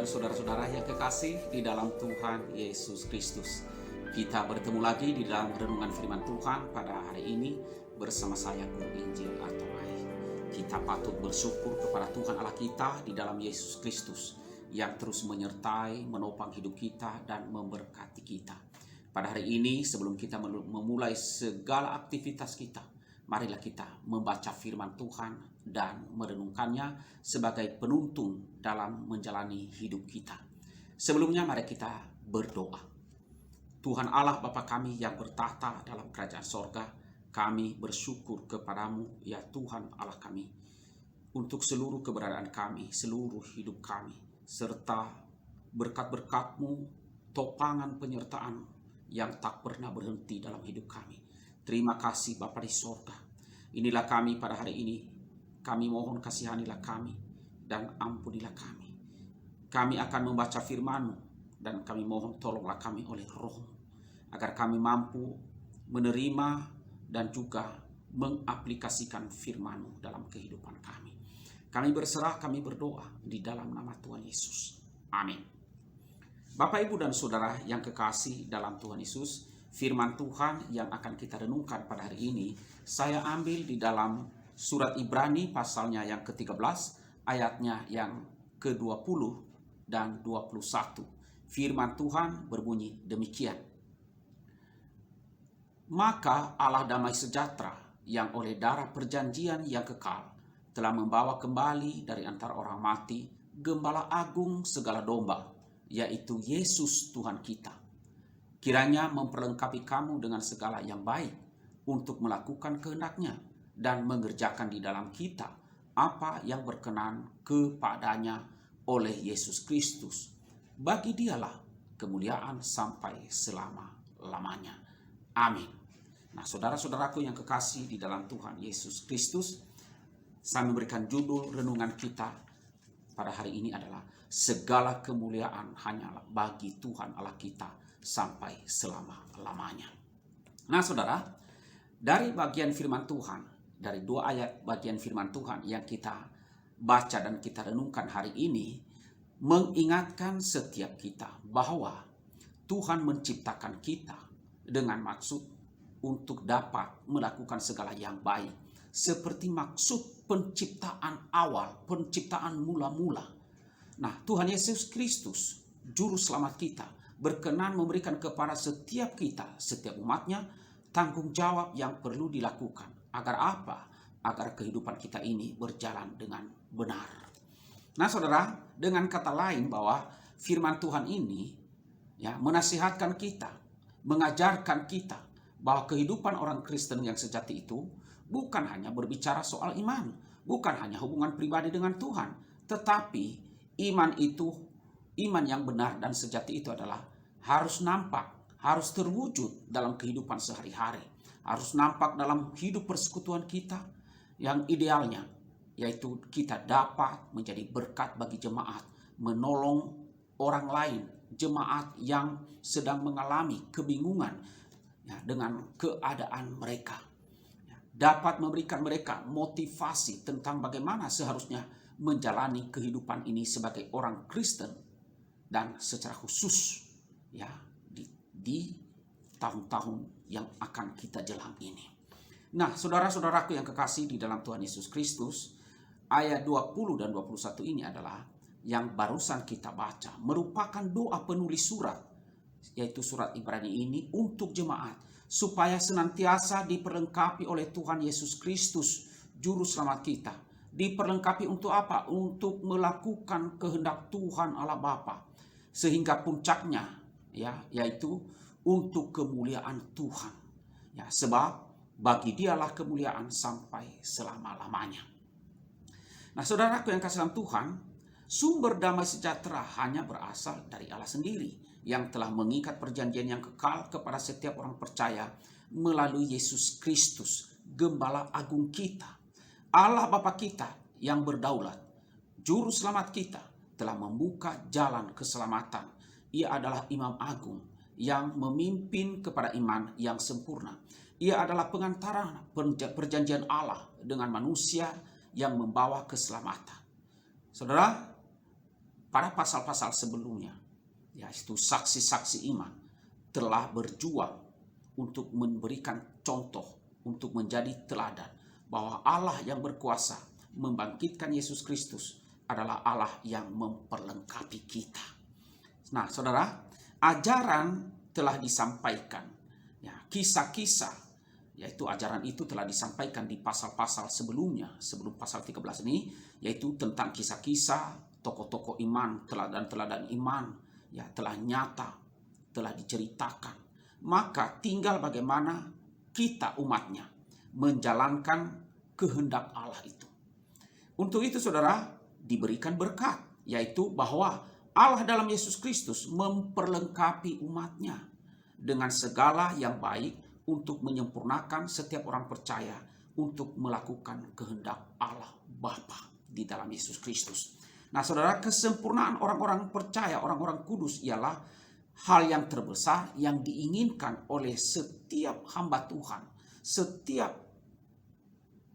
dan saudara-saudara yang kekasih di dalam Tuhan Yesus Kristus. Kita bertemu lagi di dalam renungan firman Tuhan pada hari ini bersama saya Guru Injil Artoai. Kita patut bersyukur kepada Tuhan Allah kita di dalam Yesus Kristus yang terus menyertai, menopang hidup kita dan memberkati kita. Pada hari ini sebelum kita memulai segala aktivitas kita, marilah kita membaca firman Tuhan dan merenungkannya sebagai penuntun dalam menjalani hidup kita. Sebelumnya mari kita berdoa. Tuhan Allah Bapa kami yang bertahta dalam kerajaan sorga, kami bersyukur kepadamu ya Tuhan Allah kami untuk seluruh keberadaan kami, seluruh hidup kami, serta berkat-berkat-Mu, topangan penyertaan yang tak pernah berhenti dalam hidup kami. Terima kasih Bapa di sorga. Inilah kami pada hari ini. Kami mohon kasihanilah kami dan ampunilah kami. Kami akan membaca firman-Mu dan kami mohon tolonglah kami oleh Roh-Mu agar kami mampu menerima dan juga mengaplikasikan firman-Mu dalam kehidupan kami. Kami berserah, kami berdoa di dalam nama Tuhan Yesus. Amin. Bapak, Ibu, dan Saudara yang kekasih dalam Tuhan Yesus, firman Tuhan yang akan kita renungkan pada hari ini, saya ambil di dalam surat Ibrani pasalnya yang ke-13, ayatnya yang ke-20 dan 21. Firman Tuhan berbunyi demikian. Maka Allah damai sejahtera yang oleh darah perjanjian yang kekal telah membawa kembali dari antara orang mati Gembala Agung segala domba, yaitu Yesus Tuhan kita. Kiranya memperlengkapi kamu dengan segala yang baik untuk melakukan kehendak-Nya dan mengerjakan di dalam kita apa yang berkenan kepadanya oleh Yesus Kristus. Bagi Dialah kemuliaan sampai selama-lamanya. Amin. Nah, saudara-saudaraku yang kekasih di dalam Tuhan Yesus Kristus, saya memberikan judul renungan kita pada hari ini adalah segala kemuliaan hanyalah bagi Tuhan Allah kita sampai selama-lamanya. Nah, saudara, dari bagian firman Tuhan, dari 2 ayat bagian firman Tuhan yang kita baca dan kita renungkan hari ini, mengingatkan setiap kita bahwa Tuhan menciptakan kita dengan maksud untuk dapat melakukan segala yang baik, seperti maksud penciptaan awal, penciptaan mula-mula. Nah, Tuhan Yesus Kristus, Juru Selamat kita, berkenan memberikan kepada setiap kita, setiap umat-Nya, tanggung jawab yang perlu dilakukan. Agar apa? Agar kehidupan kita ini berjalan dengan benar. Nah, saudara, dengan kata lain bahwa firman Tuhan ini ya menasihatkan kita, mengajarkan kita bahwa kehidupan orang Kristen yang sejati itu bukan hanya berbicara soal iman, bukan hanya hubungan pribadi dengan Tuhan, tetapi iman itu, iman yang benar dan sejati itu adalah harus nampak, harus terwujud dalam kehidupan sehari-hari, harus nampak dalam hidup persekutuan kita yang idealnya, yaitu kita dapat menjadi berkat bagi jemaat, menolong orang lain, jemaat yang sedang mengalami kebingungan ya, dengan keadaan mereka. Dapat memberikan mereka motivasi tentang bagaimana seharusnya menjalani kehidupan ini sebagai orang Kristen dan secara khusus ya di tahun-tahun yang akan kita jalan ini. Nah, saudara-saudaraku yang kekasih di dalam Tuhan Yesus Kristus, ayat 20 dan 21 ini adalah yang barusan kita baca, merupakan doa penulis surat, yaitu surat Ibrani ini untuk jemaat, supaya senantiasa diperlengkapi oleh Tuhan Yesus Kristus, Juru Selamat kita. Diperlengkapi untuk apa? Untuk melakukan kehendak Tuhan Allah Bapa, sehingga puncaknya ya, yaitu untuk kemuliaan Tuhan. Ya, sebab bagi Dialah kemuliaan sampai selama-lamanya. Nah, saudaraku yang kasih dalam Tuhan, sumber damai sejahtera hanya berasal dari Allah sendiri yang telah mengikat perjanjian yang kekal kepada setiap orang percaya melalui Yesus Kristus, Gembala Agung kita. Allah Bapa kita yang berdaulat, Juru Selamat kita, telah membuka jalan keselamatan. Ia adalah Imam Agung yang memimpin kepada iman yang sempurna. Ia adalah pengantara perjanjian Allah dengan manusia yang membawa keselamatan. Saudara, pada pasal-pasal sebelumnya, yaitu saksi-saksi iman, telah berjuang untuk memberikan contoh, untuk menjadi teladan bahwa Allah yang berkuasa membangkitkan Yesus Kristus adalah Allah yang memperlengkapi kita. Nah, saudara, ajaran telah disampaikan, ya, kisah-kisah, yaitu ajaran itu telah disampaikan di pasal-pasal sebelumnya, sebelum pasal 13 ini, yaitu tentang kisah-kisah tokoh-tokoh iman, teladan-teladan iman, ya, telah nyata, telah diceritakan. Maka tinggal bagaimana kita umatnya menjalankan kehendak Allah itu. Untuk itu, saudara, diberikan berkat, yaitu bahwa Allah dalam Yesus Kristus memperlengkapi umatnya dengan segala yang baik untuk menyempurnakan setiap orang percaya untuk melakukan kehendak Allah Bapa di dalam Yesus Kristus. Nah, saudara, kesempurnaan orang-orang percaya, orang-orang kudus ialah hal yang terbesar yang diinginkan oleh setiap hamba Tuhan, setiap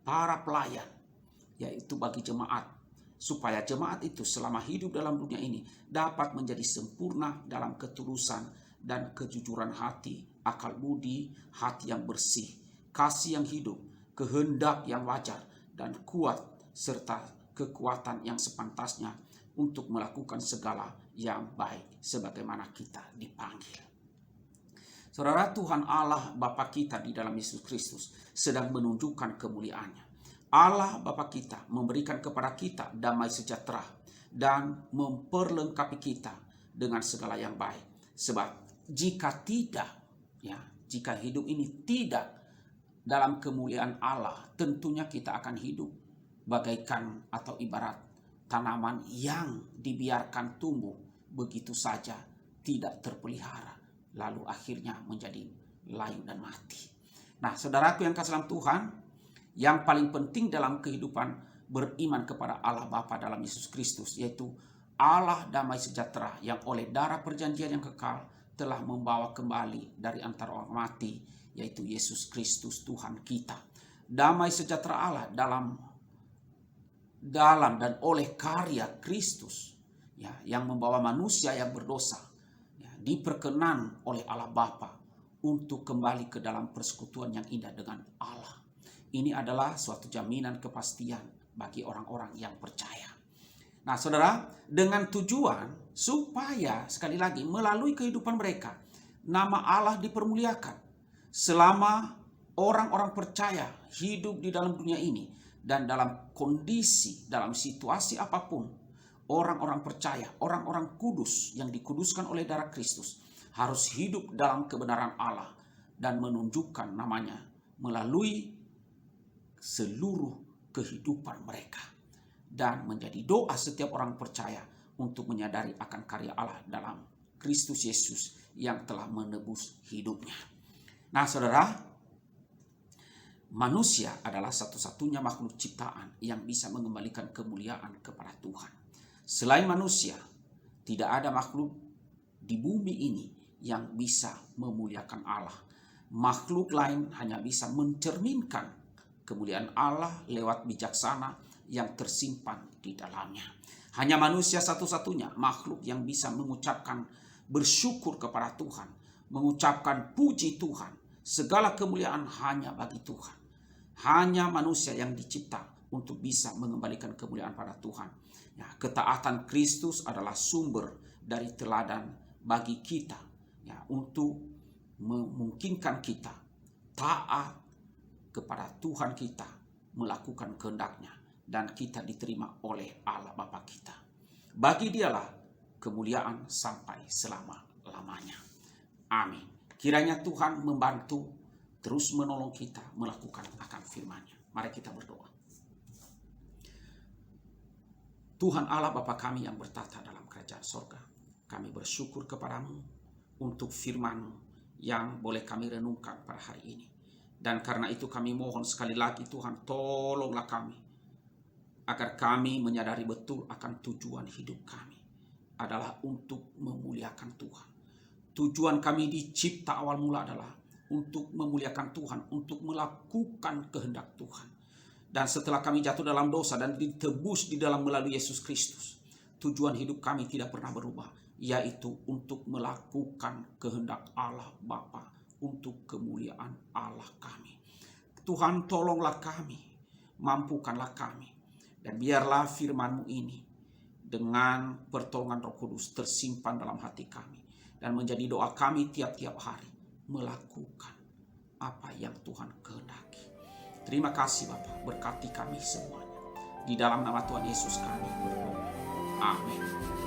para pelayan, yaitu bagi jemaat, supaya jemaat itu selama hidup dalam dunia ini dapat menjadi sempurna dalam ketulusan dan kejujuran hati, akal budi, hati yang bersih, kasih yang hidup, kehendak yang wajar dan kuat, serta kekuatan yang sepantasnya untuk melakukan segala yang baik sebagaimana kita dipanggil. Saudara, Tuhan Allah Bapa kita di dalam Yesus Kristus sedang menunjukkan kemuliaannya. Allah Bapa kita memberikan kepada kita damai sejahtera dan memperlengkapi kita dengan segala yang baik. Sebab jika tidak, ya, jika hidup ini tidak dalam kemuliaan Allah, tentunya kita akan hidup bagaikan atau ibarat tanaman yang dibiarkan tumbuh begitu saja, tidak terpelihara, lalu akhirnya menjadi layu dan mati. Nah, saudaraku yang kasih dalam Tuhan, yang paling penting dalam kehidupan beriman kepada Allah Bapa dalam Yesus Kristus, yaitu Allah damai sejahtera yang oleh darah perjanjian yang kekal telah membawa kembali dari antara orang mati, yaitu Yesus Kristus Tuhan kita. Damai sejahtera Allah dalam dan oleh karya Kristus, ya, yang membawa manusia yang berdosa, ya, diperkenan oleh Allah Bapa untuk kembali ke dalam persekutuan yang indah dengan Allah. Ini adalah suatu jaminan kepastian bagi orang-orang yang percaya. Nah, saudara, dengan tujuan supaya sekali lagi melalui kehidupan mereka nama Allah dipermuliakan selama orang-orang percaya hidup di dalam dunia ini. Dan dalam kondisi, dalam situasi apapun, orang-orang percaya, orang-orang kudus yang dikuduskan oleh darah Kristus harus hidup dalam kebenaran Allah dan menunjukkan namanya melalui seluruh kehidupan mereka. Dan menjadi doa setiap orang percaya untuk menyadari akan karya Allah dalam Kristus Yesus yang telah menebus hidupnya. Nah, saudara, manusia adalah satu-satunya makhluk ciptaan yang bisa mengembalikan kemuliaan kepada Tuhan. Selain manusia, tidak ada makhluk di bumi ini yang bisa memuliakan Allah. Makhluk lain hanya bisa mencerminkan kemuliaan Allah lewat bijaksana yang tersimpan di dalamnya. Hanya manusia satu-satunya makhluk yang bisa mengucapkan bersyukur kepada Tuhan, mengucapkan puji Tuhan. Segala kemuliaan hanya bagi Tuhan. Hanya manusia yang dicipta untuk bisa mengembalikan kemuliaan pada Tuhan. Ya, ketaatan Kristus adalah sumber dari teladan bagi kita, ya, untuk memungkinkan kita taat kepada Tuhan kita, melakukan kehendak-Nya, dan kita diterima oleh Allah Bapa kita. Bagi Dialah kemuliaan sampai selama-lamanya. Amin. Kiranya Tuhan membantu terus menolong kita melakukan akan firman-Nya. Mari kita berdoa. Tuhan Allah Bapa kami yang bertata dalam kerajaan sorga, kami bersyukur kepadamu untuk firman-Mu yang boleh kami renungkan pada hari ini. Dan karena itu kami mohon sekali lagi Tuhan, tolonglah kami, agar kami menyadari betul akan tujuan hidup kami adalah untuk memuliakan Tuhan. Tujuan kami dicipta awal mula adalah untuk memuliakan Tuhan, untuk melakukan kehendak Tuhan. Dan setelah kami jatuh dalam dosa dan ditebus di dalam melalui Yesus Kristus, tujuan hidup kami tidak pernah berubah, yaitu untuk melakukan kehendak Allah Bapa untuk kemuliaan Allah kami. Tuhan, tolonglah kami, mampukanlah kami, dan biarlah firman-Mu ini dengan pertolongan Roh Kudus tersimpan dalam hati kami dan menjadi doa kami tiap-tiap hari melakukan apa yang Tuhan kehendaki. Terima kasih Bapa, berkati kami semuanya. Di dalam nama Tuhan Yesus kami berdoa. Amin.